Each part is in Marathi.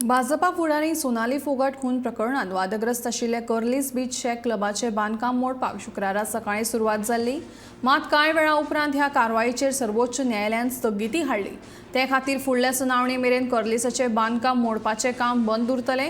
भाजपा फुडारी सोनाली फोगाट खून प्रकरणात वादग्रस्त आशिल्ले कर्लीस बीच शेक क्लबाचे बांदकाम मोडपाक शुक्रारा सकाळी सुरवात जाल्ली। मात कांय वेळा उपरांत ह्या कारवायेचेर सर्वोच्च न्यायालयान स्थगिती हाडली। ते खातीर फुडल्या सुनावणे मेरेन कर्लीसाचे बांदकाम मोडपाचे काम बंद उरतले।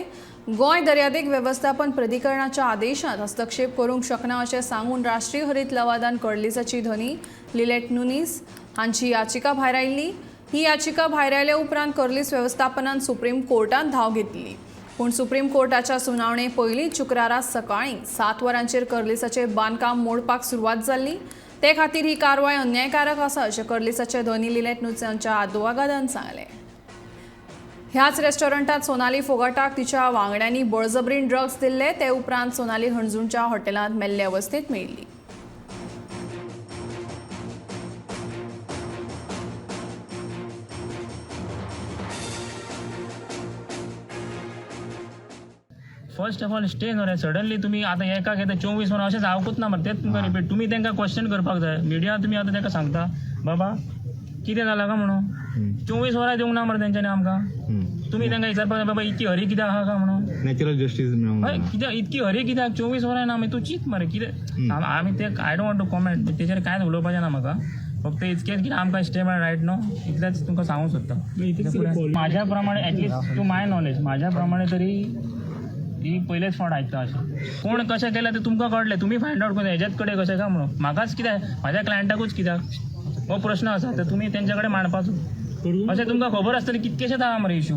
गोंय दर्यादेग वेवस्थापन प्राधिकरणाच्या आदेशात हस्तक्षेप करूंक शकना अशें सांगून राष्ट्रीय हरीत लवादान कर्लीसाची धनी लिलेट नुनीस हांची याचिका भायर आयिल्ली। ही याचिका भायर आयल्या उपरांत कर्लीस वेवस्थापनान सुप्रीम कोर्टात धाव घेतली। पूण सुप्रीम कोर्टाच्या सुनावणे पयलींच शुक्रारा सकाळी 7 वरांचेर कर्लीसाचे बांदकाम मोडपाक सुरवात जाल्ली। ते खातीर ही कारवाय अन्यायकारक आसा अशें कर्लीसाचे धनी लिलेट नुनीस हांच्या आदवोगादान सांगलें। ह्याच रेस्टॉरंटात सोनाली फोगाटाक तिच्या वांगड्यांनी बळजबरीन ड्रग्स दिल्ले। ते उपरांत सोनाली हणजूणच्या हॉटेलांत मेल्ले अवस्थेत मेळिल्ली। फर्स्ट ऑफ ऑल स्टे न्हू रे सडनली तुमी आतां एकाक येता 24 वरां अशें जावंकूच ना मरे तेच तुमकां रिपीट तुमी तांकां क्वेश्चन करपाक जाय। मिडिया तुमी आतां तांकां सांगता बाबा कितें जालां काय म्हणून 24 वरां दिवंक ना मरे तेंच्यांनी आमकां। तुमी तांकां विचारपाक जाय बाबा इतकी हरी कित्याक आहा काय म्हणून नॅचरल जस्टीस हय कित्याक इतकी हरी कित्याक 24 वरां ना मागीर तूं चिंत मरे कितें आमी ते I don't want to comment तेचेर कांयच उलोवपाचें ना म्हाका। फक्त इतकेंच की आमकां स्टे मेळ्ळा रायट न्हू इतलेंच तुमकां सांगूंक सोदता। म्हाज्या प्रमाणे एटलिस्ट टू माय नॉलेज म्हाज्या प्रमाणे तरी ही पयलेच फावट आयकता अशें कोण कशें केलें तें तुमकां कळटलें तुमी फायंड आउट करून हेजेच कडेन कशें काय म्हणून म्हाकाच कित्याक म्हाज्या क्लायंटाकूच कित्याक हो प्रश्न आसा तर तुमी तेंच्या कडेन मांडपाचो अशें तुमकां खबर आसतलें कितकेशेच आहा मरे इश्यू।